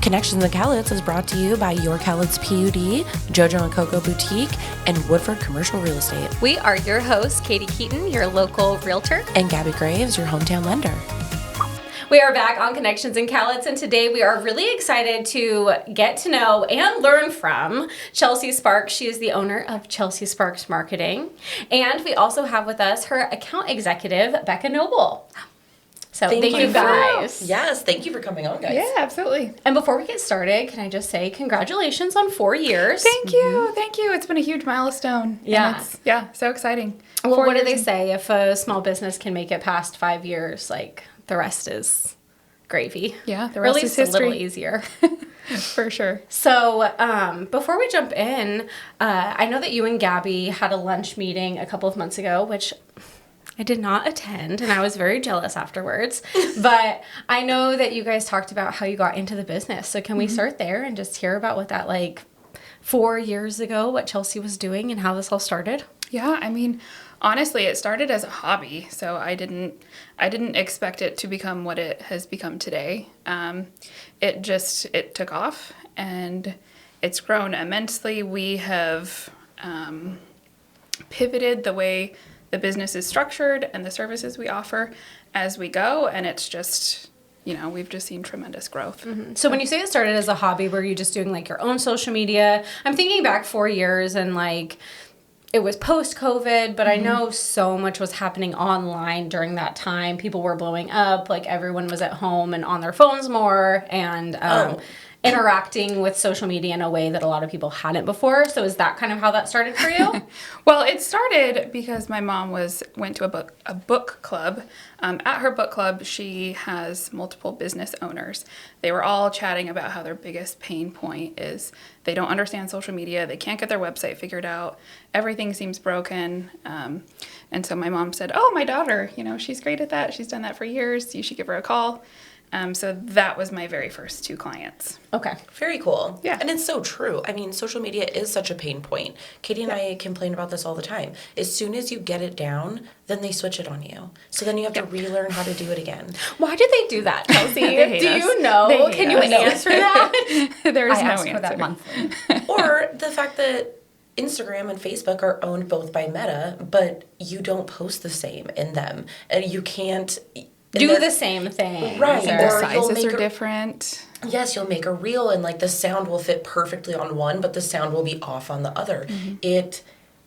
Connections in Cowlitz is brought to you by your Cowlitz PUD, JoJo and CoCo Boutique, and Woodford Commercial Real Estate. We are your hosts, Keaton, your local realtor, And Gabbi Graves, your hometown lender. We are back on Connections in Cowlitz, and today we are really excited to get to know and learn from Chelsea Sparks. She is the owner of Chelsea Sparks Marketing. And we also have with us her account executive, Becca Knoble. So thank you guys. Yes, thank you for coming on, guys. Yeah, absolutely. And before we get started, can I just say congratulations on 4 years. Thank you. Thank you. It's been a huge milestone. Yeah. So exciting. Well, 4 what do years they and- say? If a small business can make it past 5 years, like the rest is gravy. Yeah, the Or rest at is least a little history. easier. For sure. So before we jump in, I know that you and Gabbi had a lunch meeting a couple of months ago, which I did not attend, and I was very jealous afterwards. But I know that you guys talked about how you got into the business. So can we start there and just hear about what that, like, 4 years ago, what Chelsea was doing and how this all started? Yeah, I mean, honestly, it started as a hobby, so I didn't expect it to become what it has become today. It took off, and it's grown immensely. We have pivoted the way the business is structured and the services we offer as we go, and it's just, we've just seen tremendous growth. So when you say it started as a hobby, were you just doing, like, your own social media? I'm thinking back 4 years and, like, it was post-COVID, but I know so much was happening online during that time. People were blowing up, like everyone was at home and on their phones more and interacting with social media in a way that a lot of people hadn't before. So is that kind of how that started for you? Well, it started because my mom went to a book club. At her book club, she has multiple business owners. They were all chatting about how their biggest pain point is they don't understand social media. They can't get their website figured out. Everything seems broken. And so my mom said, "Oh, my daughter, she's great at that. She's done that for years. You should give her a call." So that was my very first 2 clients. Okay. Very cool. Yeah. And it's so true. I mean, social media is such a pain point. Katie and I complain about this all the time. As soon as you get it down, then they switch it on you. So then you have to relearn how to do it again. Why did they do that, Chelsea? hate Do us. you know? They hate Can you us. answer that? There's I no ask answer. for that monthly. Or the fact that Instagram and Facebook are owned both by Meta, but you don't post the same in them. And you can't Do the same thing. Right. The Or you'll sizes make are a- different. Yes, you'll make a reel and, like, the sound will fit perfectly on one, but the sound will be off on the other. It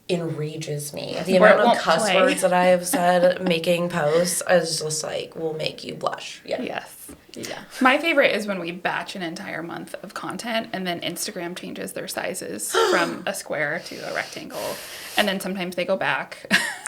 enrages me. The Where it amount of won't cuss play. words that I have said making posts is just like, will make you blush. Yeah. Yes. Yeah. My favorite is when we batch an entire month of content and then Instagram changes their sizes from a square to a rectangle. And then sometimes they go back.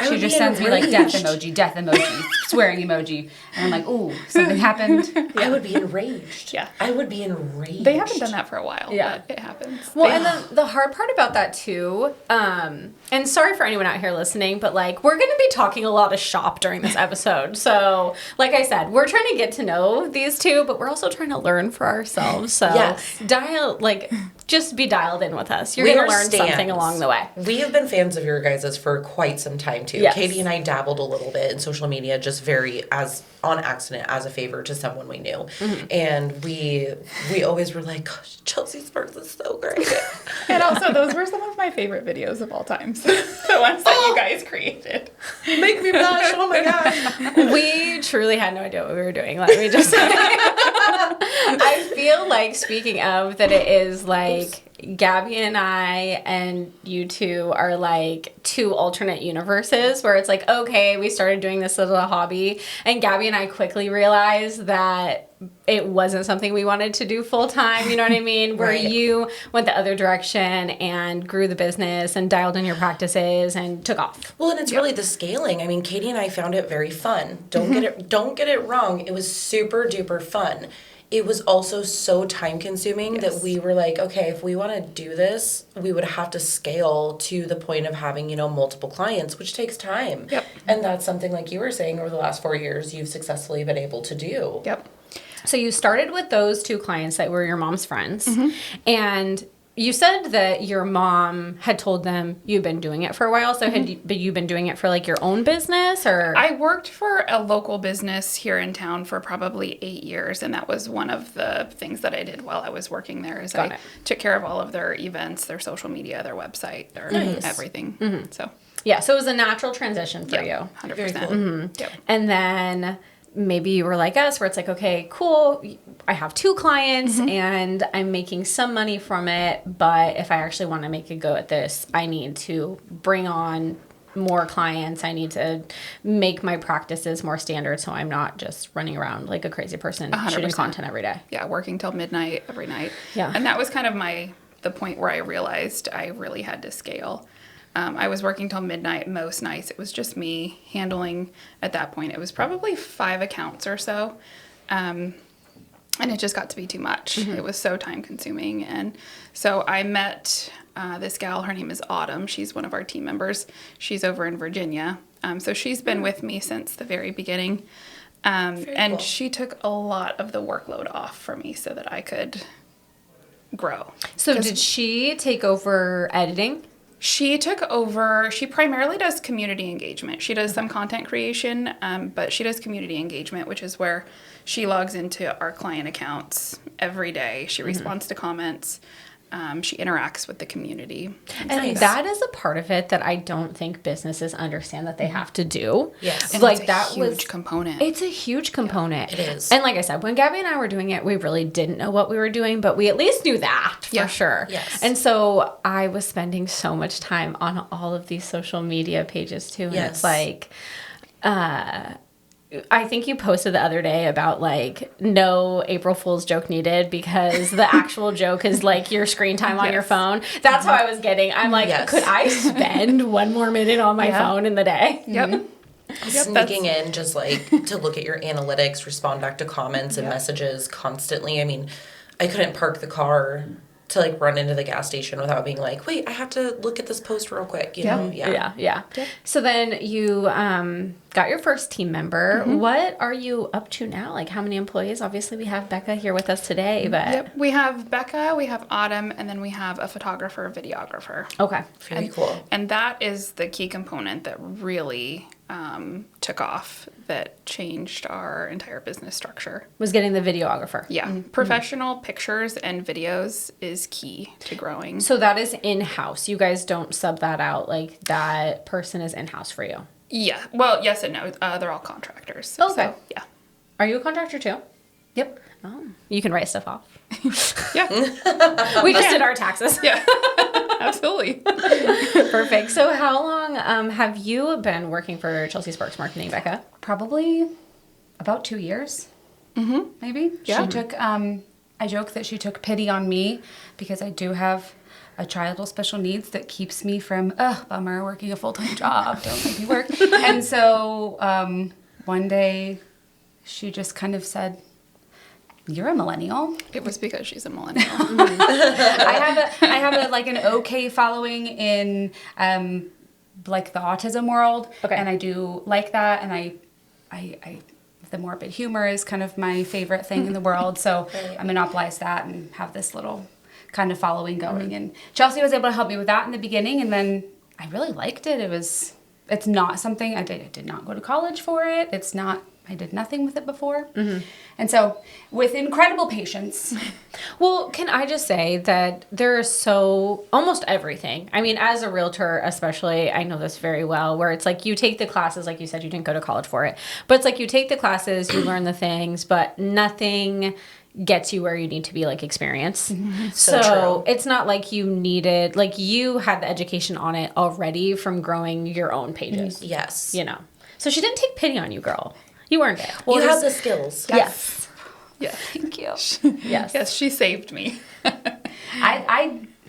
She just sends me like death emoji, swearing emoji. And I'm like, ooh, something happened. I would be enraged. Yeah. I would be enraged. They haven't done that for a while, Yeah. but it happens. Well, and the hard part about that too, and sorry for anyone out here listening, but, like, we're going to be talking a lot of shop during this episode. So, like I said, we're trying to get to know these two, but we're also trying to learn for ourselves. So, Yes. just be dialed in with us. You're We going to are learn something stans. along the way. We have been fans of your guys' for quite some time, too. Yes. Katie and I dabbled a little bit in social media, just on accident, as a favor to someone we knew. And we always were like, gosh, Chelsea Sparks is so great. And also, those were some of my favorite videos of all time. So, the ones that you guys created. Make me blush. Oh, my God. We truly had no idea what we were doing. Let me just say. I feel like, speaking of, that it is like Gabbi and I and you two are like 2 alternate universes where it's like, okay, we started doing this as a hobby, and Gabbi and I quickly realized that it wasn't something we wanted to do full time, you know what I mean? Where Right. you went the other direction and grew the business and dialed in your practices and took off. Well, and it's really the scaling. I mean, Katie and I found it very fun. Don't get it wrong. It was super duper fun. It was also so time consuming that we were like, okay, if we want to do this, we would have to scale to the point of having, multiple clients, which takes time. Yep. And that's something, like you were saying, over the last 4 years, you've successfully been able to do. Yep. So you started with those 2 clients that were your mom's friends, and you said that your mom had told them you've been doing it for a while. So but you've been doing it for like your own business, or? I worked for a local business here in town for probably 8 years, and that was one of the things that I did while I was working there. Is I took care of all of their events, their social media, their website, their everything. So yeah, so it was a natural transition for you. 100%. Very cool. Yep. And then maybe you were like us, where it's like, okay, cool, I have 2 clients and I'm making some money from it, but if I actually want to make a go at this, I need to bring on more clients. I need to make my practices more standard, so I'm not just running around like a crazy person 100%. shooting content every day. Yeah, working till midnight every night. Yeah. And that was kind of the point where I realized I really had to scale. I was working till midnight most nights. It was just me handling, at that point, it was probably 5 accounts or so. And it just got to be too much. It was so time consuming. And so I met this gal, her name is Autumn. She's one of our team members. She's over in Virginia. So she's been with me since the very beginning. And cool. she took a lot of the workload off for me so that I could grow. So did she take over editing? She took over, she primarily does community engagement. She does some content creation, but she does community engagement, which is where she logs into our client accounts every day. She responds to comments. She interacts with the community. And that is a part of it that I don't think businesses understand that they have to do. Yes. And like it's a that huge component. It's a huge component. It is. And like I said, when Gabbi and I were doing it, we really didn't know what we were doing, but we at least knew that for sure. Yes. And so I was spending so much time on all of these social media pages too. And it's like, I think you posted the other day about like no April Fool's joke needed, because the actual joke is like your screen time on your phone. That's how I was getting. I'm like, could I spend 1 more minute on my phone in the day? Yep. Sneaking in just like to look at your analytics, respond back to comments and messages constantly. I mean, I couldn't park the car to like run into the gas station without being like, wait, I have to look at this post real quick. You know? Yeah. So then you got your first team member. What are you up to now? Like, how many employees? Obviously, we have Becca here with us today, but We have Becca, we have Autumn, and then we have a photographer, videographer. okay. Very cool. And that is the key component that really took off, that changed our entire business structure. Was getting the videographer. Yeah. Professional pictures and videos is key to growing. So that is in-house. You guys don't sub that out. Like, that person is in-house for you. Yeah. Well, yes and no. They're all contractors. Okay. So, yeah. Are you a contractor too? Yep. Oh, you can write stuff off. Yeah. We just did our taxes. Yeah. Absolutely. Perfect. So how long have you been working for Chelsea Sparks Marketing, Becca? Probably about 2 years, maybe. Yeah. She took, I joke that she took pity on me because I do have a child with special needs that keeps me from, bummer, working a full-time job. Don't make me work. And so one day she just kind of said, "You're a millennial." It was because she's a millennial. I have a like an okay following in like the autism world. Okay. And I do like that, and I the morbid humor is kind of my favorite thing in the world. So I monopolize that and have this little kind of following going. And Chelsea was able to help me with that in the beginning, and then I really liked it. It's not something I did not go to college for it. I did nothing with it before. And so with incredible patience. Well, can I just say that there is almost everything. I mean, as a realtor, especially, I know this very well, where it's like you take the classes, like you said, you didn't go to college for it, but it's like you take the classes, you learn the things, but nothing gets you where you need to be, like, experience. So true. It's not like you needed, like, you had the education on it already from growing your own pages. Yes. You know. So she didn't take pity on you, girl. You earned it. Well, you have the skills. Yes. Yeah. Thank you. Yes. Yes, she saved me.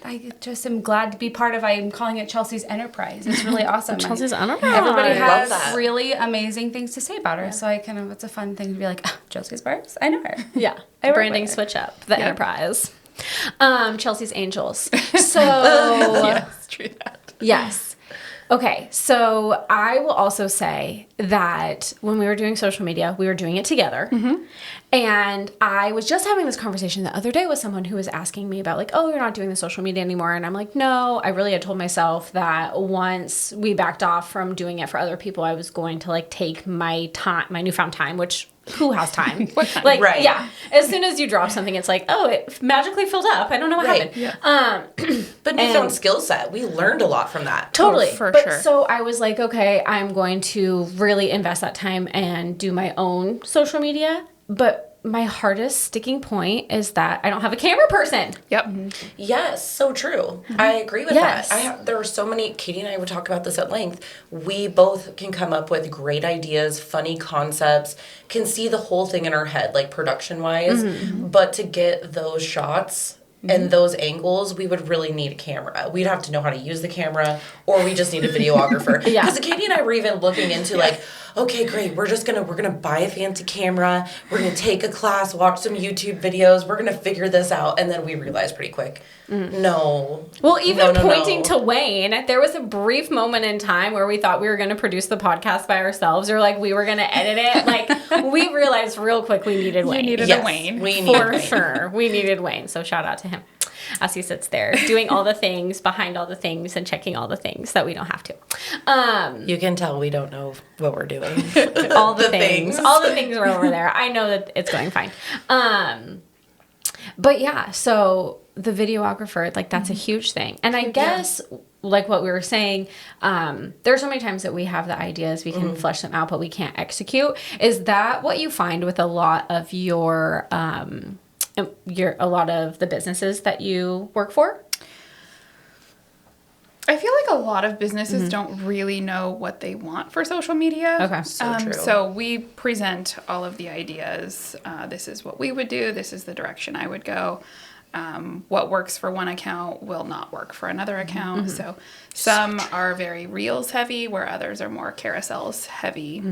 I just am glad to be part of, I'm calling it Chelsea's Enterprise. It's really awesome. Chelsea's Enterprise. Everybody I love has that. really amazing things to say about her. So it's a fun thing to be like, Chelsea Sparks? I know her. Yeah. I work Branding with her. switch up. The Enterprise. Chelsea's Angels. So, Yes, true that. yes. Okay, so I will also say that when we were doing social media, we were doing it together. And I was just having this conversation the other day with someone who was asking me about like, oh, you're not doing the social media anymore. And I'm like, no, I really had told myself that once we backed off from doing it for other people, I was going to like take my time, my newfound time, which who has time? Like, Right. yeah. As soon as you drop something, it's like, oh, it magically filled up. I don't know what happened. Yeah. But newfound skill set. We learned a lot from that. Totally. For but sure. So I was like, okay, I'm going to really invest that time and do my own social media. But my hardest sticking point is that I don't have a camera person. Yep. Yes, so true. I agree with Yes. that. There were so many, Katie and I would talk about this at length. We both can come up with great ideas, funny concepts, can see the whole thing in our head, like production-wise. But to get those shots and those angles, we would really need a camera. We'd have to know how to use the camera, or we just need a videographer. Yeah. Because Katie and I were even looking into like, okay, great, we're gonna buy a fancy camera, we're gonna take a class, watch some YouTube videos, we're gonna figure this out, and then we realized pretty quick, no. Well, even No. pointing to Wayne, there was a brief moment in time where we thought we were going to produce the podcast by ourselves, or like we were going to edit it. Like we realized real quick we needed Wayne. You needed Yes, a Wayne. we needed For Wayne. sure. We needed Wayne. So shout out to him as he sits there doing all the things behind all the things and checking all the things that we don't have to. You can tell we don't know what we're doing. All the, The things. things. All the things are over there. I know that it's going fine. But yeah, so the videographer, like that's a huge thing. And I guess like what we were saying, there's so many times that we have the ideas, we can flesh them out, but we can't execute. Is that what you find with a lot of your a lot of the businesses that you work for? I feel like a lot of businesses don't really know what they want for social media. Okay. So true. So we present all of the ideas. This is what we would do. This is the direction I would go. What works for one account will not work for another account. So some are very reels heavy, where others are more carousels heavy.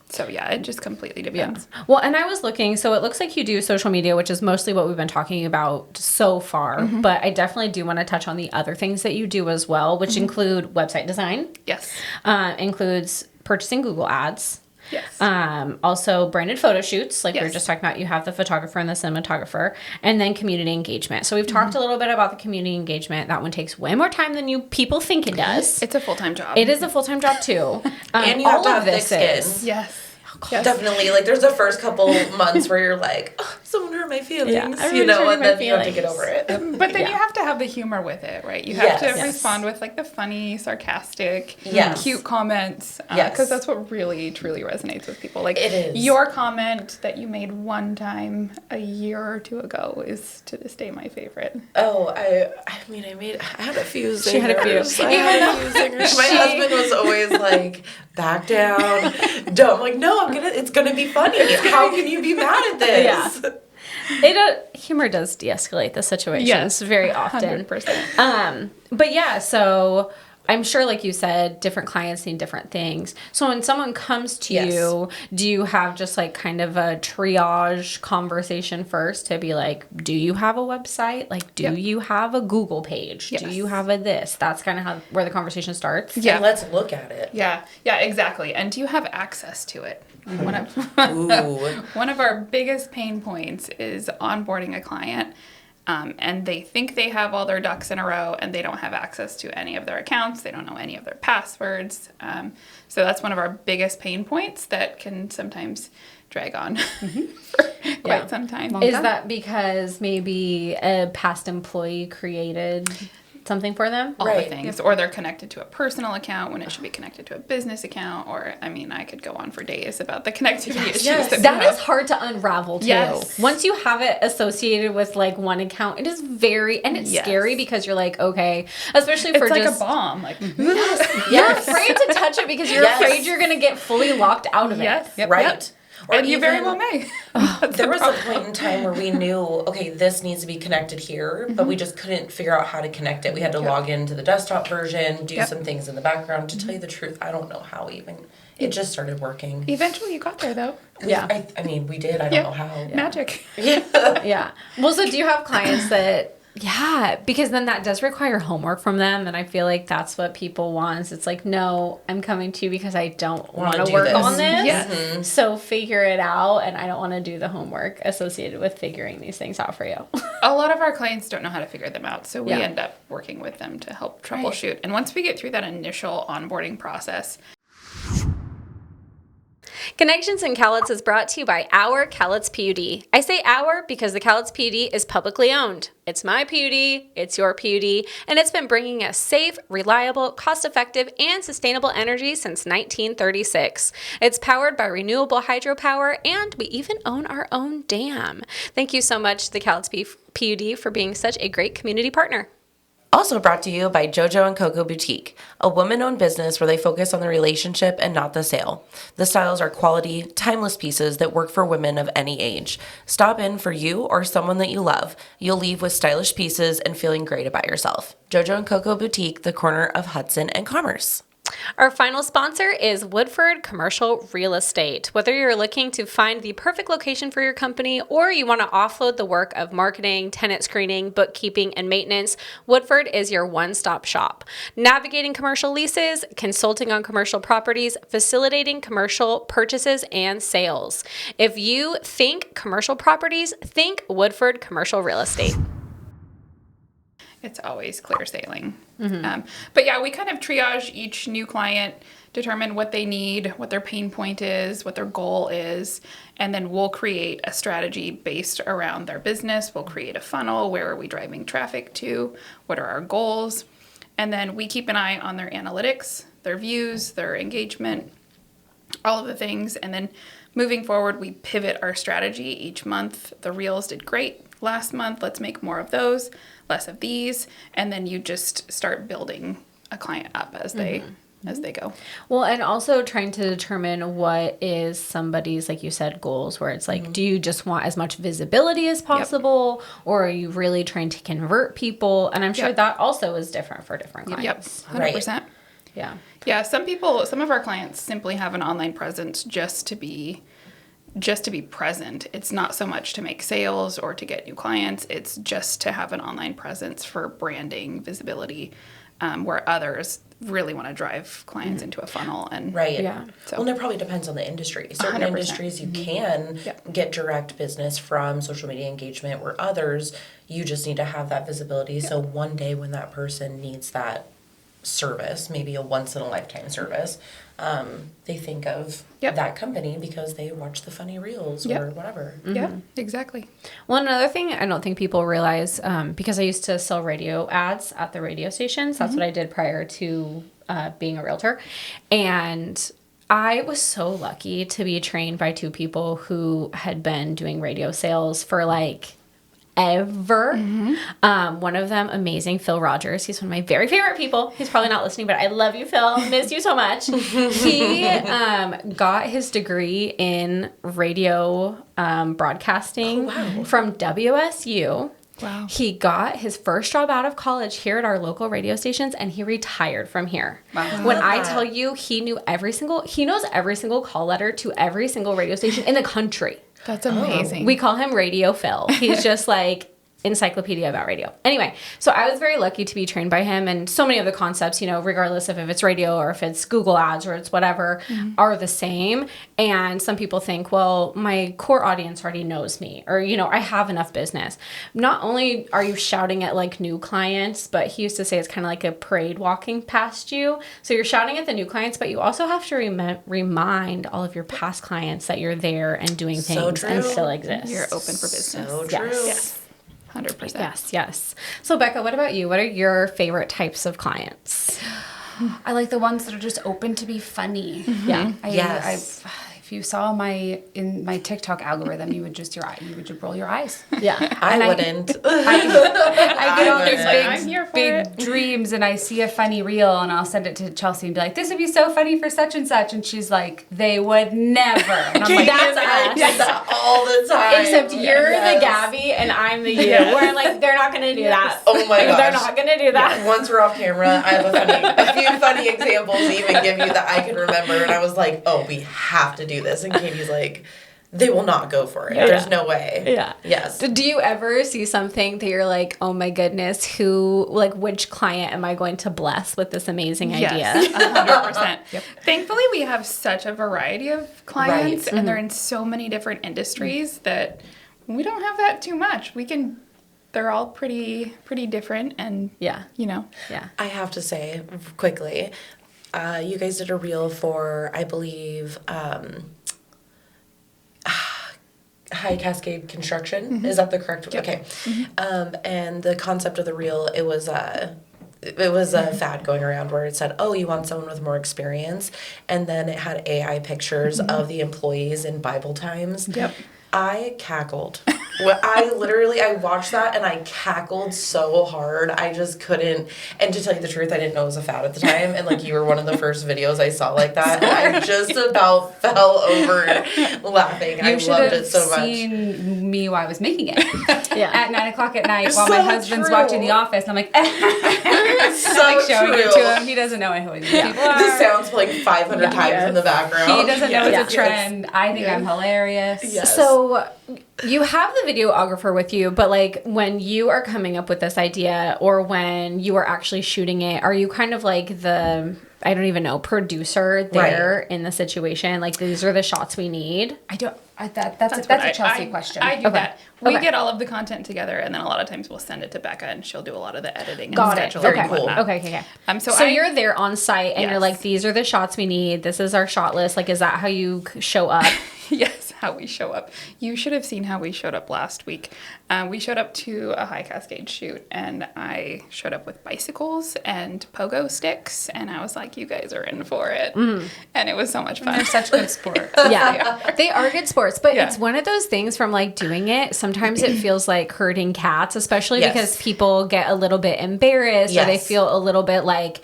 So yeah, it just completely depends. Well, and I was looking, so it looks like you do social media, which is mostly what we've been talking about so far. But I definitely do want to touch on the other things that you do as well, which include website design. Yes. Includes purchasing Google ads. Yes. Also branded photo shoots, like we were Yes. just talking about. You have the photographer and the cinematographer, and then community engagement. So we've talked a little bit about the community engagement. That one takes way more time than you people think it does. It's a full-time job. It is a full-time job too. And you have all to of have thick this skin. is- Yes. Definitely, like there's the first couple months where you're like, oh, someone hurt my feelings, everyone's you know, hurting and my then you have to get feelings. over it. But then Yeah. you have to have the humor with it, right? You have Yes. to respond with like the funny, sarcastic, Yes. cute comments. Yes. Because that's what really, truly resonates with people. Like It is. your comment that you made one time a year or two ago is to this day my favorite. Oh, I had a few zingers. She had a few. I had a few zingers. My husband was always like, back down. Don't. I'm like, no, it's gonna be funny. How can you be mad at this? Yeah. Humor does de-escalate the situations very often. 100%. But yeah, so I'm sure, like you said, different clients need different things. So when someone comes to Yes. you, do you have just like kind of a triage conversation first to be like, do you have a website? Like, do Yep. you have a Google page? Do Yes. you have a this? That's kind of where the conversation starts. Yeah. And let's look at it. Yeah, exactly. And do you have access to it? One of Ooh. one of our biggest pain points is onboarding a client, and they think they have all their ducks in a row, and they don't have access to any of their accounts. They don't know any of their passwords. So that's one of our biggest pain points that can sometimes drag on for quite some time. Is that because maybe a past employee created something for them? all the Right. things, or they're connected to a personal account when it should be connected to a business account, or I mean, I could go on for days about the connectivity issues. Yes. that we That have. is hard to unravel too. Yes. Once you have it associated with like one account, it is and it's Yes. scary because you're like, okay, especially It's for like just a bomb. Like you're Yes. afraid to touch it because you're Yes. afraid you're gonna get fully locked out of Yes. it. Yep. Right. Or and you very even- well may. There was a point in time where we knew, okay, this needs to be connected here, but we just couldn't figure out how to connect it. We had to log into the desktop version, do Yep. some things in the background. To tell you the truth, I don't know how even. It just started working. Eventually, you got there though. I mean, we did. I don't know how. Magic. Yeah. Yeah. Well, so do you have clients that Yeah, because then that does require homework from them, and I feel like that's what people want. It's like, no, I'm coming to you because I don't want to work on this. Yeah. So figure it out, and I don't want to do the homework associated with figuring these things out for you. A lot of our clients don't know how to figure them out, so we Yeah. end up working with them to help troubleshoot. And once we get through that initial onboarding process, Connections in Cowlitz is brought to you by our Cowlitz PUD. I say our because the Cowlitz PUD is publicly owned. It's my PUD, it's your PUD, and it's been bringing us safe, reliable, cost-effective, and sustainable energy since 1936. It's powered by renewable hydropower, and we even own our own dam. Thank you so much to the Cowlitz PUD for being such a great community partner. Also brought to you by JoJo and CoCo Boutique, a woman-owned business where they focus on the relationship and not the sale. The styles are quality, timeless pieces that work for women of any age. Stop in for you or someone that you love. You'll leave with stylish pieces and feeling great about yourself. JoJo and CoCo Boutique, the corner of Hudson and Commerce. Our final sponsor is Woodford Commercial Real Estate. Whether you're looking to find the perfect location for your company or you want to offload the work of marketing, tenant screening, bookkeeping, and maintenance, Woodford is your one-stop shop. Navigating commercial leases, consulting on commercial properties, facilitating commercial purchases and sales. If you think commercial properties, think Woodford Commercial Real Estate. it's always clear sailing. But yeah, we kind of triage each new client, determine what they need, what their pain point is, what their goal is, and then we'll create a strategy based around their business. We'll create a funnel. Where are we driving traffic to? What are our goals? And then we keep an eye on their analytics, their views, their engagement, all of the things. And then moving forward, we pivot our strategy each month. The reels did great last month. Let's make more of those, less of these. And then you just start building a client up as they go. Well, and also trying to determine what is somebody's, like you said, goals, where it's like, do you just want as much visibility as possible, or are you really trying to convert people? And I'm sure that also is different for different clients. 100%. Yeah. Yeah, some of our clients simply have an online presence just to be present. It's not so much to make sales or to get new clients. It's just to have an online presence for branding, visibility, where others really want to drive clients into a funnel. And Yeah. So. Well, and it probably depends on the industry. Certain 100%. industries you can get direct business from social media engagement, where others you just need to have that visibility. So one day when that person needs that service, maybe a once in a lifetime service, they think of that company because they watch the funny reels or whatever. Yeah, exactly. Well, another thing I don't think people realize, because I used to sell radio ads at the radio stations. That's what I did prior to being a realtor. And I was so lucky to be trained by two people who had been doing radio sales for like ever. One of them, amazing, Phil Rogers. He's one of my very favorite people. He's probably not listening, but I love you, Phil. Miss you so much. He got his degree in radio broadcasting from WSU. Wow. He got his first job out of college here at our local radio stations, and he retired from here. Wow. When I tell you he knows every single call letter to every single radio station in the country. That's amazing. We call him Radio Phil. He's just like encyclopedia about radio. Anyway, so I was very lucky to be trained by him, and so many of the concepts, regardless of if it's radio or if it's Google ads or it's whatever, are the same. And some people think, well, my core audience already knows me, or, I have enough business. Not only are you shouting at like new clients, but he used to say it's kind of like a parade walking past you. So you're shouting at the new clients, but you also have to remind all of your past clients that you're there and doing things and still exist. You're open for business. So true. Yes. 100%. Yes. So, Becca, what about you? What are your favorite types of clients? I like the ones that are just open to be funny. Yeah. If you saw in my TikTok algorithm, you would just roll your eyes. Yeah. I wouldn't. I get all I'm these here for big dreams, and I see a funny reel, and I'll send it to Chelsea and be like, "This would be so funny for such and such," and she's like, "They would never." And I'm like, That's I us. do that all the time. Except you're the Gabby and I'm the you. Yes. Where like they're not gonna do that. Oh my gosh. They're not gonna do that. Once we're off camera, I have a few funny examples to even give you that I can remember. And I was like, oh, we have to do this. And Katie's like, they will not go for it. Yeah. There's no way. Yeah. Yes. Do you ever see something that you're like, oh my goodness, who, like, which client am I going to bless with this amazing idea? Yes, 100%. Yep. Thankfully, we have such a variety of clients, Right. and they're in so many different industries that we don't have that too much. They're all pretty different, and Yeah. Yeah. I have to say quickly, you guys did a reel for, I believe, High Cascade Construction. Is that the correct? Yep. Okay. And the concept of the reel, it was a fad going around where it said, oh, you want someone with more experience, and then it had AI pictures of the employees in Bible times. Yep. I cackled. I watched that and I cackled so hard. I just couldn't. And to tell you the truth, I didn't know it was a fad at the time. And like, you were one of the first videos I saw like that. And I just about fell over laughing. I loved it so much. You should have seen me while I was making it. Yeah. At 9:00 at night while So my husband's true. watching The Office. And I'm like, So like showing it true. to him. He doesn't know who these people The are. sound's playing 500 times in the background. He doesn't know Yes. it's a trend. I think I'm hilarious. Yes. So you have the videographer with you, but like when you are coming up with this idea or when you are actually shooting it, are you kind of like the, I don't even know, producer there in the situation? Like, these are the shots we need. I don't. That's what a Chelsea question. I do Okay. that. We Okay. get all of the content together, and then a lot of times we'll send it to Becca, and she'll do a lot of the editing Got and it. scheduling Okay. and whatnot. Okay. So You're there on site and you're Yes. like, these are the shots we need. This is our shot list. Like, is that how you show up? Yes, how we show up. You should have seen how we showed up last week. We showed up to a High Cascade shoot, and I showed up with bicycles and pogo sticks, and I was like, you guys are in for it. And it was so much fun. They're such good sports. Yeah, they are good sports, but Yeah. it's one of those things from like doing it. Sometimes it feels like herding cats, especially Yes. because people get a little bit embarrassed or they Yes. feel a little bit like,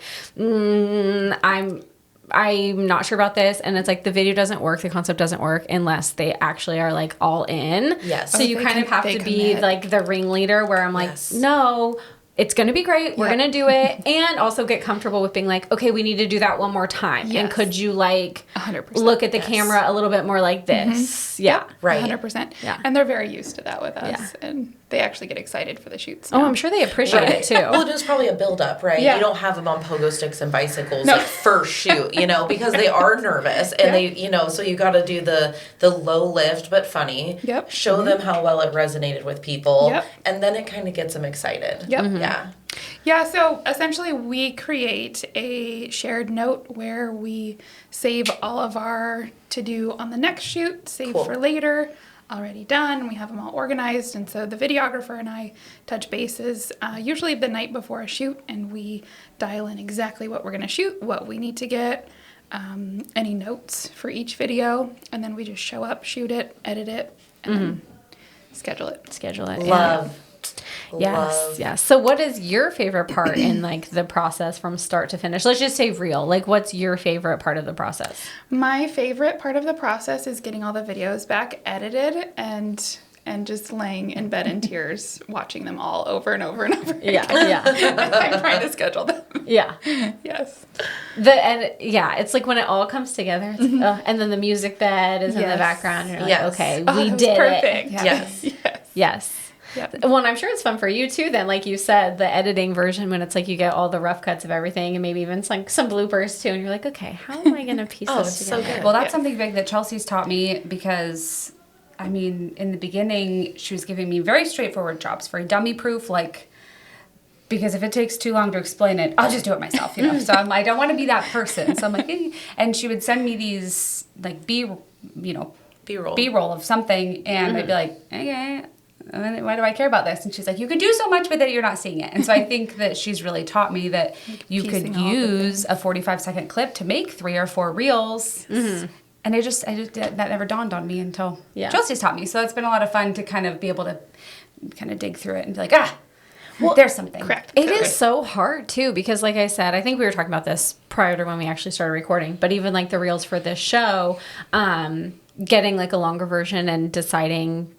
I'm not sure about this. And it's like the video doesn't work, the concept doesn't work unless they actually are like all in. Yes. So Oh, you they kind of have they to be commit. like the ringleader where I'm like, Yes. no, it's going to be great. We're Yeah. going to do it. And also get comfortable with being like, okay, we need to do that one more time. And Yes. could you like 100%. look at the Yes. camera a little bit more like this? Yeah. Right. 100%. Yeah. And they're very used to that with us. Yeah. And they actually get excited for the shoots. Oh, now. I'm sure they appreciate it too. Well, it was probably a build-up, right? Yeah. You don't have them on pogo sticks and bicycles No. like first shoot, because they are nervous and they, so you got to do the low lift but funny. Yep. Show them how well it resonated with people, Yep. and then it kind of gets them excited. Yep. Yeah. Yeah, so essentially we create a shared note where we save all of our to do on the next shoot, save Cool. for later, already done. We have them all organized. And so the videographer and I touch bases usually the night before a shoot, and we dial in exactly what we're going to shoot, what we need to get, any notes for each video. And then we just show up, shoot it, edit it, and then schedule it. Schedule it. Love. Yes, yes. So what is your favorite part in like the process from start to finish? Let's just say reel. Like, what's your favorite part of the process? My favorite part of the process is getting all the videos back edited and just laying in bed in tears, watching them all over and over and over again. Yeah. I'm trying to schedule them. Yeah. Yes. It's like when it all comes together, it's, and then the music bed is in the Yes. background. And you're Yes. like, okay, Oh, we that was did perfect. it. Yes. Yes. Yes. Yep. Well, and I'm sure it's fun for you too. Then, like you said, the editing version when it's like you get all the rough cuts of everything, and maybe even like some bloopers too, and you're like, okay, how am I gonna piece Oh, this so together? good. Well, that's Yeah. something big that Chelsea's taught me because, I mean, in the beginning, she was giving me very straightforward jobs, very dummy proof, like, because if it takes too long to explain it, I'll just do it myself, So I don't want to be that person. So I'm like, and she would send me these, like, B-roll. B-roll of something, and I'd be like, okay, why do I care about this? And she's like, you could do so much with it, you're not seeing it. And so I think that she's really taught me that you could piecing all the use a 45-second clip to make 3 or 4 reels. And I just that never dawned on me until Chelsea's taught me. So it's been a lot of fun to kind of be able to kind of dig through it and be like, well, there's something. Correct. It is so hard too because, like I said, I think we were talking about this prior to when we actually started recording. But even like the reels for this show, getting like a longer version and deciding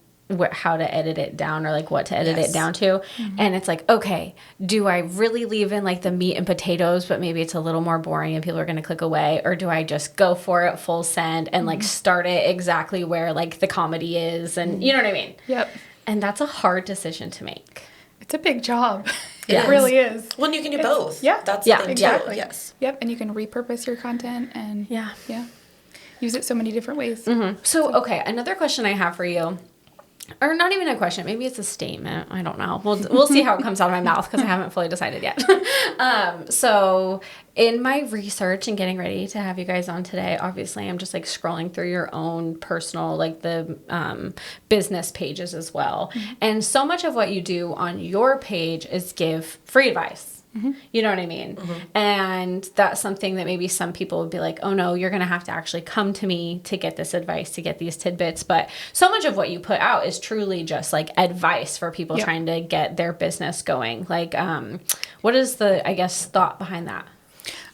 how to edit it down or like what to edit it down to. And it's like, okay, do I really leave in like the meat and potatoes, but maybe it's a little more boring and people are going to click away? Or do I just go for it full send and like start it exactly where like the comedy is? And you know what I mean? Yep. And that's a hard decision to make. It's a big job. Yeah. It really is. Well, and you can do both. Yeah. That's Yeah, the thing exactly. too. Yes. Yep. And you can repurpose your content and Yeah. use it so many different ways. So, okay, another question I have for you, or not even a question, maybe it's a statement. I don't know. We'll see how it comes out of my mouth because I haven't fully decided yet. So in my research and getting ready to have you guys on today, obviously I'm just like scrolling through your own personal, like the business pages as well. And so much of what you do on your page is give free advice. You know what I mean? And that's something that maybe some people would be like, oh no, you're going to have to actually come to me to get this advice, to get these tidbits. But so much of what you put out is truly just like advice for people trying to get their business going. Like, what is the, I guess, thought behind that?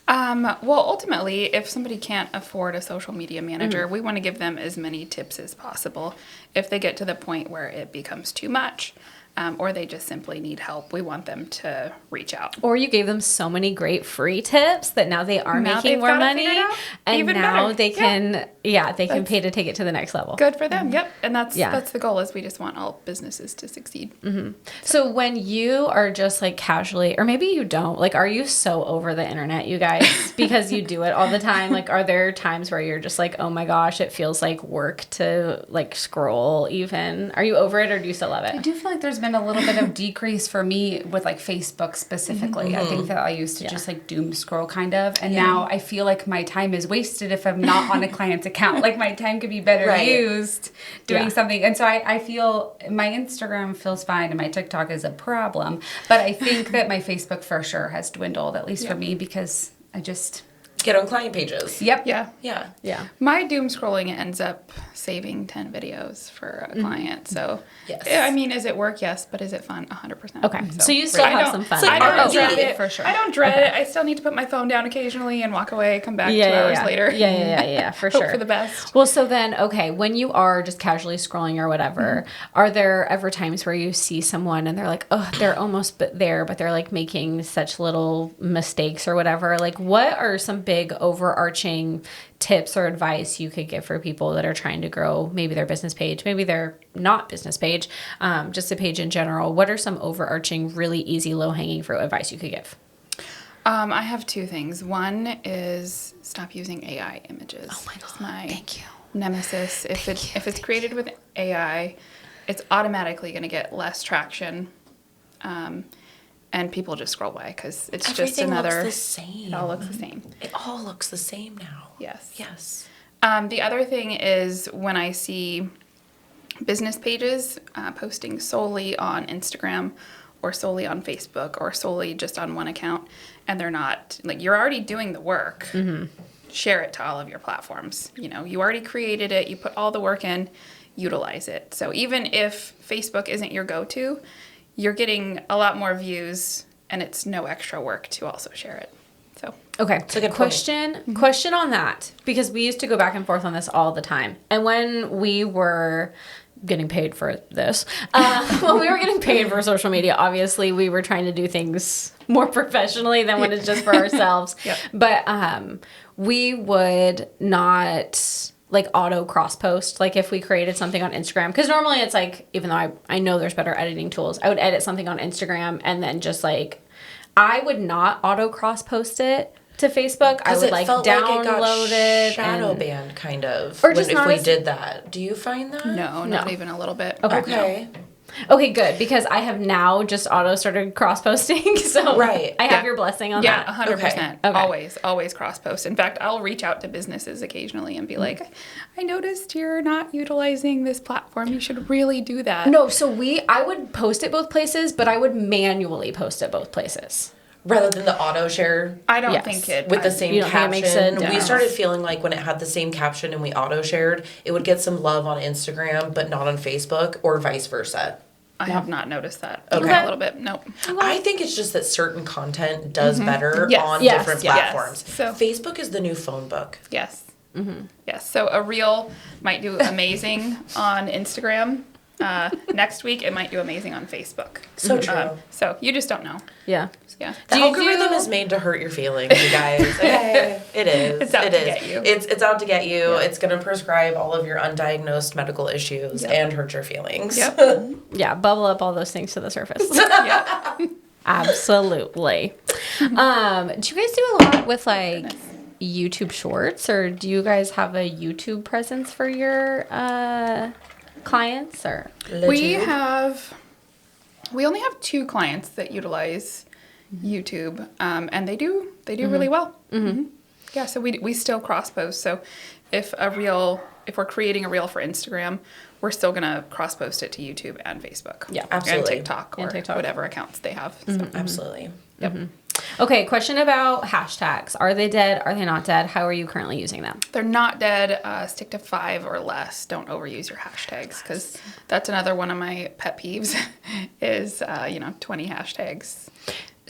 Well, ultimately, if somebody can't afford a social media manager, we want to give them as many tips as possible. If they get to the point where it becomes too much, or they just simply need help, we want them to reach out. Or you gave them so many great free tips that now they are Now making they've more got it money. figured out. And Even now better. they can, they can pay to take it to the next level. Good for them. Yep. And that's Yeah. that's the goal, is we just want all businesses to succeed. So when you are just like casually, or maybe you don't, like, are you so over the internet, you guys, because you do it all the time? Like, are there times where you're just like, oh my gosh, it feels like work to like scroll even? Are you over it or do you still love I it? do feel like there's been a little bit of decrease for me with like Facebook specifically. I think that I used to just like doom scroll kind of, and now I feel like my time is wasted if I'm not on a client's account. Like my time could be better used doing something. And so I feel my Instagram feels fine and my TikTok is a problem, but I think that my Facebook for sure has dwindled, at least for me, because I just Get on client pages. Yeah. Yeah. My doom scrolling ends up saving 10 videos for a client. So, Yes. I mean, is it work? Yes. But is it fun? 100%. Okay. So you still have some fun. I don't dread R&D. it. For sure. I don't dread it. I still need to put my phone down occasionally and walk away, come back 2 hours later. Yeah, for Hope sure. for the best. Well, so then, okay, when you are just casually scrolling or whatever, are there ever times where you see someone and they're like, oh, they're almost there, but they're like making such little mistakes or whatever? Like, what are some big overarching tips or advice you could give for people that are trying to grow maybe their business page, maybe their not business page, just a page in general? What are some overarching, really easy, low-hanging fruit advice you could give? I have two things. One is stop using AI images. Oh my God, It's my thank you. nemesis. If it's created with AI, it's automatically going to get less traction, and people just scroll by because it's just Everything another. looks the same. It all looks the same. It all looks the same now. Yes. Yes. The other thing is when I see business pages posting solely on Instagram or solely on Facebook or solely just on one account, and they're not, like, you're already doing the work. Share it to all of your platforms. You know, you already created it, you put all the work in, utilize it. So even if Facebook isn't your go-to, you're getting a lot more views and it's no extra work to also share it. So Okay. a good Question on that, because we used to go back and forth on this all the time. And when we were getting paid for this, when we were getting paid for social media, obviously we were trying to do things more professionally than when it's just for ourselves. But we would not like auto cross post, like if we created something on Instagram, because normally it's like, even though I know there's better editing tools, I would edit something on Instagram and then just like, I would not auto cross post it to Facebook. I would like download it, shadow and banned kind of. Or just if not we as- did that. Do you find that? no, not even a little bit. Okay. Okay, good, because I have now just auto started cross posting, so Right. I have your blessing on Yeah, that. 100%. Okay. Always cross post. In fact, I'll reach out to businesses occasionally and be like, I noticed you're not utilizing this platform. You should really do that. No, so I would post it both places, but I would manually post it both places. Rather than the auto share I don't Yes. think it. with the I- same You don't think it makes a caption. We difference? started feeling like when it had the same caption and we auto shared, it would get some love on Instagram, but not on Facebook, or vice versa. I have not noticed that. Okay. Even a little bit. Nope. I think it's just that certain content does better Yes. on Yes, different yes. platforms. So- Facebook is the new phone book. Yes. Yes. So a reel might do amazing on Instagram, Next week, it might do amazing on Facebook. So true. So you just don't know. Yeah. Yeah. The algorithm is made to hurt your feelings, you guys. Okay, it is. It's out to get you. It's out to get you. Yeah. It's going to prescribe all of your undiagnosed medical issues and hurt your feelings. Yep. Yeah, bubble up all those things to the surface. Yeah. Absolutely. Do you guys do a lot with like YouTube Shorts, or do you guys have a YouTube presence for your clients? Or We only have 2 clients that utilize YouTube, and they do really well. Mm-hmm. Yeah, so we still cross post. So if we're creating a reel for Instagram, we're still gonna cross post it to YouTube and Facebook. Yeah, absolutely. And TikTok or whatever accounts they have. So. Absolutely. Yep. Okay, question about hashtags. Are they dead? Are they not dead? How are you currently using them? They're not dead. Stick to 5 or less. Don't overuse your hashtags, because that's another one of my pet peeves is 20 hashtags.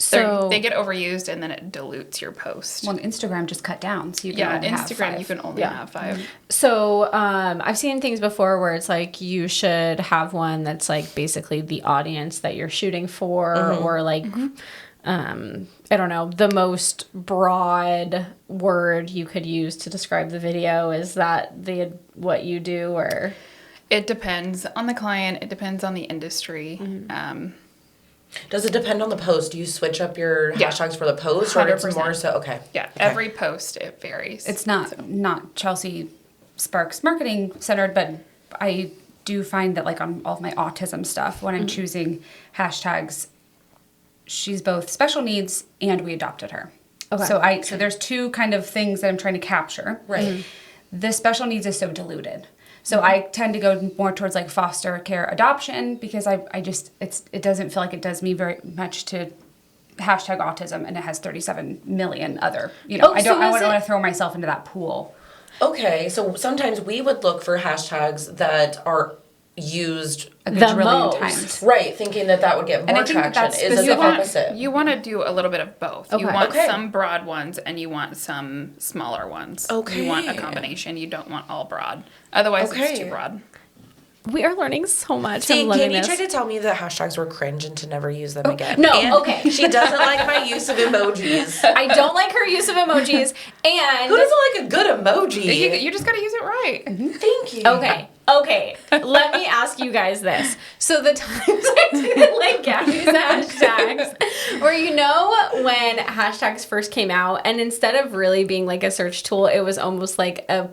So they get overused and then it dilutes your post. Well, Instagram just cut down, so you can only have Instagram 5. you can only have 5. So I've seen things before where it's like you should have one that's like basically the audience that you're shooting for, or like I don't know, the most broad word you could use to describe the video. Is that what you do, or? It depends on the client. It depends on the industry. Does it depend on the post? Do you switch up your hashtags for the post, or it's 100%. more so? Okay. Yeah, every post it varies. It's not Chelsea Sparks marketing centered, but I do find that like on all of my autism stuff, when I'm choosing hashtags, she's both special needs and we adopted her. Okay. So there's 2 kind of things that I'm trying to capture. Right. The special needs is so diluted. So I tend to go more towards like foster care adoption, because I just it doesn't feel like it does me very much to hashtag autism, and it has 37 million other, I don't want to throw myself into that pool. Okay, so sometimes we would look for hashtags that are used A The gajillion most. times. right, thinking that would get I more think that traction. that's Is it the opposite? You want to do a little bit of both. You Okay. want Okay. some broad ones and you want some smaller ones. You want a Okay. combination. You don't want all broad. Otherwise, it's Okay. too broad. We are learning so much. See, I'm loving Katie this. tried to tell me that hashtags were cringe and to never use them again. no, And okay. She doesn't like my use of emojis. I don't like her use of emojis, and Who doesn't like a good emoji? You just got to use it right. Thank you. Okay, let me ask you guys this. So the times I didn't like Gabbi's hashtags were, when hashtags first came out, and instead of really being like a search tool, it was almost like a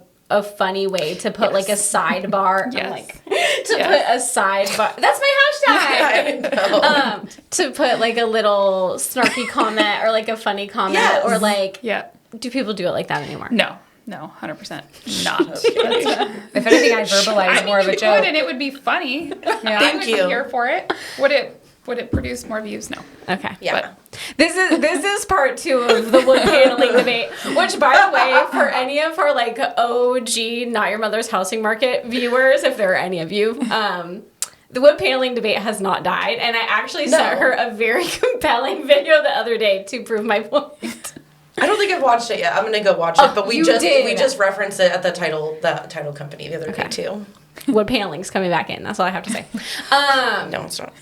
funny way to put like a sidebar. Yes. I'm like, put a sidebar. That's my hashtag. I know. To put like a little snarky comment or like a funny comment, Yes. or like, Yeah. do people do it like that anymore? No, 100% not. If anything, I verbalize more of a you joke. could, and it would be funny. I Thank would you. be here for it. Would it produce more views? No. Okay. Yeah. This is part 2 of the wood paneling debate, which, by the way, for any of our like OG Not Your Mother's Housing Market viewers, if there are any of you, the wood paneling debate has not died, and I actually sent her a very compelling video the other day to prove my point. I don't think I've watched it yet. I'm gonna go watch it, but we you just did. referenced it at the title company the other day too. Wood paneling's coming back in. That's all I have to say. No, it's not.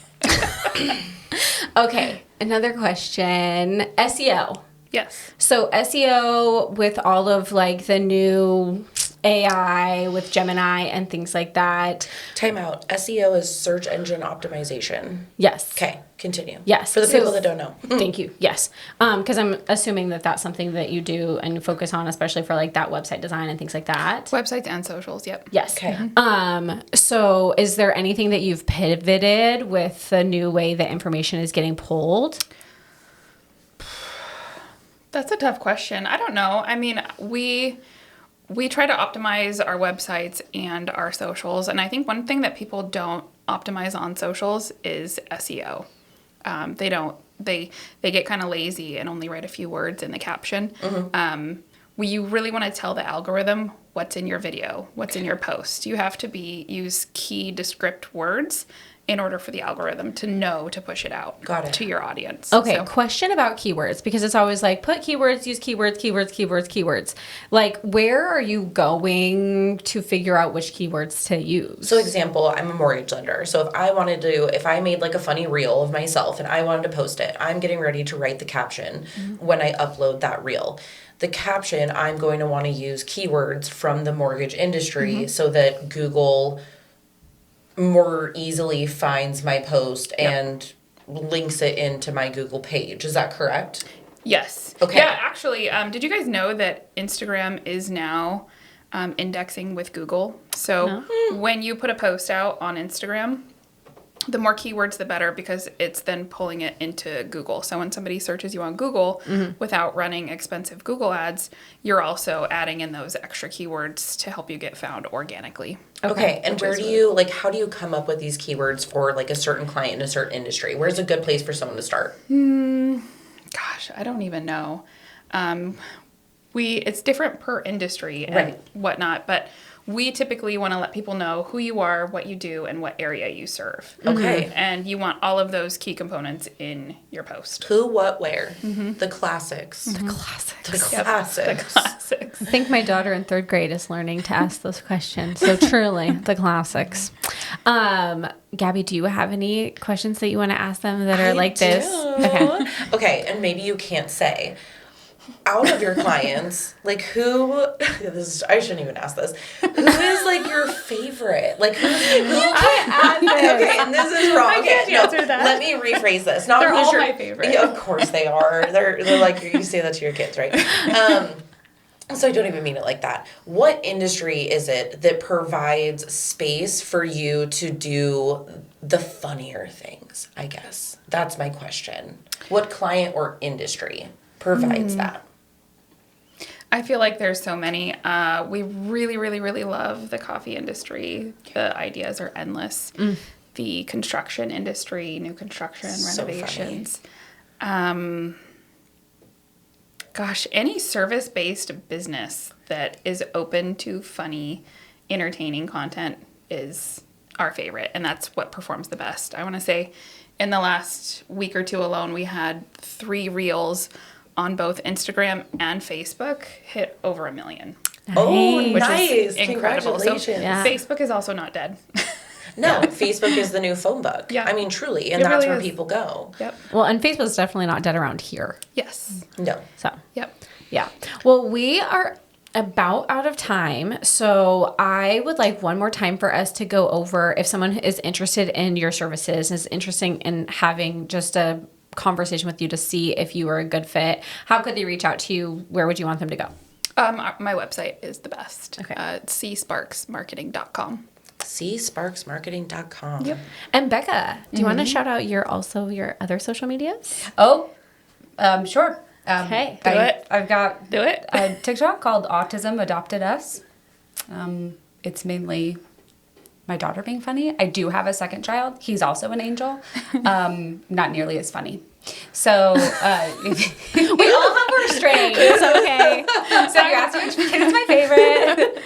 Okay, another question. SEO. Yes. So SEO with all of like the new AI with Gemini and things like that. Time out. SEO is search engine optimization. Yes. Okay, continue. Yes. For the So- people that don't know. Thank you. Yes. Because I'm assuming that that's something that you do and you focus on, especially for like that website design and things like that. Websites and socials. Yep. Yes. Okay. So is there anything that you've pivoted with the new way that information is getting pulled? That's a tough question. I don't know. I mean, we try to optimize our websites and our socials, and I think one thing that people don't optimize on socials is SEO. They don't. They get kind of lazy and only write a few words in the caption. You really want to tell the algorithm what's in your video, what's in your post. You have to use key descript words in order for the algorithm to know to push it out Got it. to your audience. Okay, So- question about keywords, because it's always like put keywords, use keywords. Like, where are you going to figure out which keywords to use? So example, I'm a mortgage lender. So if I made like a funny reel of myself and I wanted to post it, I'm getting ready to write the caption when I upload that reel. The caption, I'm going to want to use keywords from the mortgage industry so that Google more easily finds my post and links it into my Google page. Is that correct? Yes. Okay. Yeah, actually, did you guys know that Instagram is now indexing with Google? So when you put a post out on Instagram, the more keywords, the better, because it's then pulling it into Google. So when somebody searches you on Google without running expensive Google ads, you're also adding in those extra keywords to help you get found organically. Okay, and how do you come up with these keywords for like a certain client in a certain industry? Where's a good place for someone to start? Gosh, I don't even know. It's different per industry and whatnot, but we typically want to let people know who you are, what you do, and what area you serve. Okay. And you want all of those key components in your post. Who, what, where? The classics. the classics. The Yep, classics. the classics. I think my daughter in 3rd grade is learning to ask those questions. So truly, the classics. Gabbi, do you have any questions that you want to ask them that are like this? Okay. Okay, and maybe you can't say. Out of your clients, like I shouldn't even ask this. Who is like your favorite? Like who okay, and this is wrong. answer that. Let me rephrase this. Not They're who's all your, my favorite. Yeah, of course they are. They're like, you say that to your kids, right? So I don't even mean it like that. What industry is it that provides space for you to do the funnier things, I guess? That's my question. What client or industry provides that? I feel like there's so many. We really, really, really love the coffee industry. The ideas are endless. The construction industry, new construction, So renovations. Gosh, any service-based business that is open to funny, entertaining content is our favorite, and that's what performs the best. I want to say in the last week or two alone, we had 3 reels on both Instagram and Facebook hit over 1 million. Oh, Which nice. is incredible. So Congratulations. Yeah. Facebook is also not dead. No, Facebook is the new phone book. Yeah. I mean, truly. And It that's really where is. people go. Yep. Well, and Facebook's definitely not dead around here. Yes. No. So, Yep. yeah. Well, we are about out of time. So I would like one more time for us to go over if someone is interested in your services, is interested in having just a conversation with you to see if you are a good fit. How could they reach out to you? Where would you want them to go? My website is the best. Okay. csparksmarketing.com. csparksmarketing.com. Yep. And Becca, do you want to shout out your other social medias? Oh, sure. Okay. Do it. I've got Do it. a TikTok called Autism Adopted Us. It's mainly my daughter being funny. I do have a second child. He's also an angel. Not nearly as funny. So We all have our strengths, okay? so you asked me which kid is my favorite.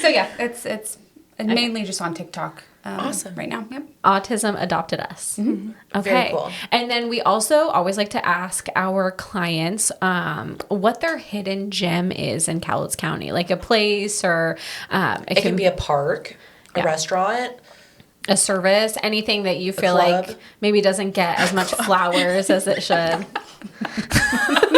So yeah, it's mainly just on TikTok. Awesome. Right now. Yep. Autism Adopted Us. Okay. Very cool. And then we also always like to ask our clients what their hidden gem is in Cowlitz County, like a place or It can be a park, a restaurant. a service, anything that you feel club. like maybe doesn't get as much flowers as it should.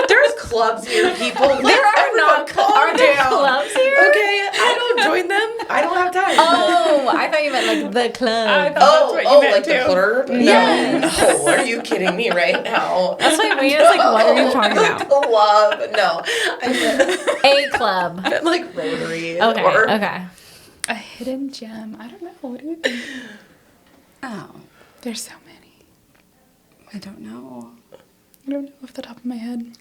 There's clubs here, people. There are not Calm down. clubs here. Okay, I don't join them. I don't have time. Oh, I thought you meant like the club. Like the club? No, Yes. no. Are you kidding me right now? That's why we was like, what are you talking The about? club. No. I A club. meant like Rotary. Okay. Or, Okay. A hidden gem. I don't know. What do you think? Oh, There's so many. I don't know. I don't know off the top of my head.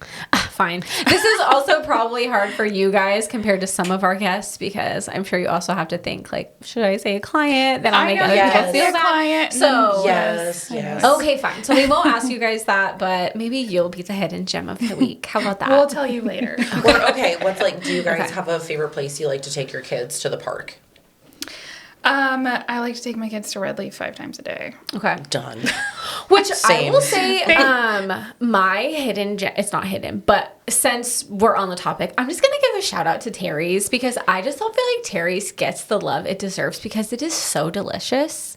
Fine. This is also probably hard for you guys compared to some of our guests because I'm sure you also have to think like, should I say a client? Then I'll make other yes. people feel Say bad. client. So Yes, yes. okay, fine. So we won't ask you guys that, but maybe you'll be the hidden gem of the week. How about that? We'll tell you later. Well, okay, what's like, do you guys Okay. have a favorite place you like to take your kids to the park? I like to take my kids to Red Leaf 5 times a day. Okay. Done. Which I Same. will say, my hidden gem, it's not hidden, but since we're on the topic, I'm just going to give a shout out to Terry's because I just don't feel like Terry's gets the love it deserves because it is so delicious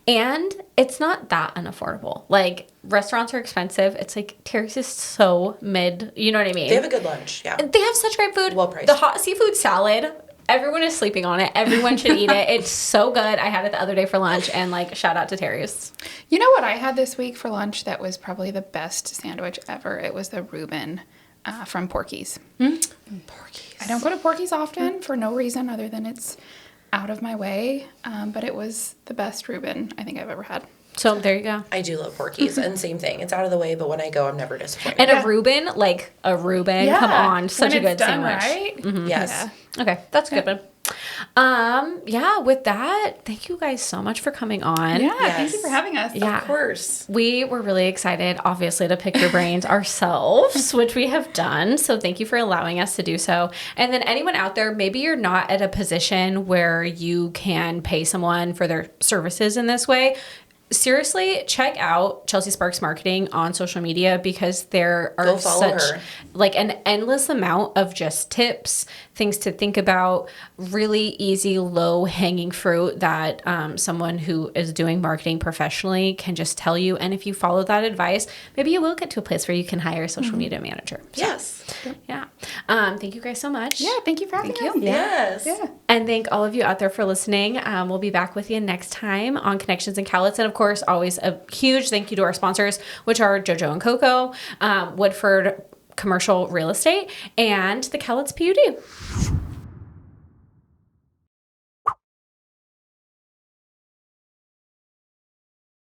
and it's not that unaffordable. Like, restaurants are expensive. It's like Terry's is so mid, you know what I mean? They have a good lunch, yeah. They have such great food. Well priced. The hot seafood salad. Everyone is sleeping on it. Everyone should eat it. It's so good. I had it the other day for lunch and like shout out to Terry's. You know what I had this week for lunch that was probably the best sandwich ever? It was the Reuben from Porky's. Porky's. I don't go to Porky's often for no reason other than it's out of my way, but it was the best Reuben I think I've ever had. So there you go. I do love Porky's, and same thing. It's out of the way, but when I go, I'm never disappointed. And a Reuben, come on, such when a good it's done sandwich. right? Mm-hmm. Yes. Yeah. Okay, that's a good one. With that, thank you guys so much for coming on. Yeah, Yes. thank you for having us. Yeah. Of course. We were really excited, obviously, to pick your brains ourselves, which we have done. So thank you for allowing us to do so. And then anyone out there, maybe you're not at a position where you can pay someone for their services in this way. Seriously, check out Chelsea Sparks Marketing on social media because there are Go follow such her. like an endless amount of just tips, things to think about, really easy, low hanging fruit that someone who is doing marketing professionally can just tell you. And if you follow that advice, maybe you will get to a place where you can hire a social media manager. So, Yes. yeah. Thank you guys so much. Yeah, thank you for having us. Yes. Yeah. And thank all of you out there for listening. We'll be back with you next time on Connections in Cowlitz. And of course, always a huge thank you to our sponsors, which are JoJo and CoCo, Woodford Commercial Real Estate, and the Cowlitz PUD.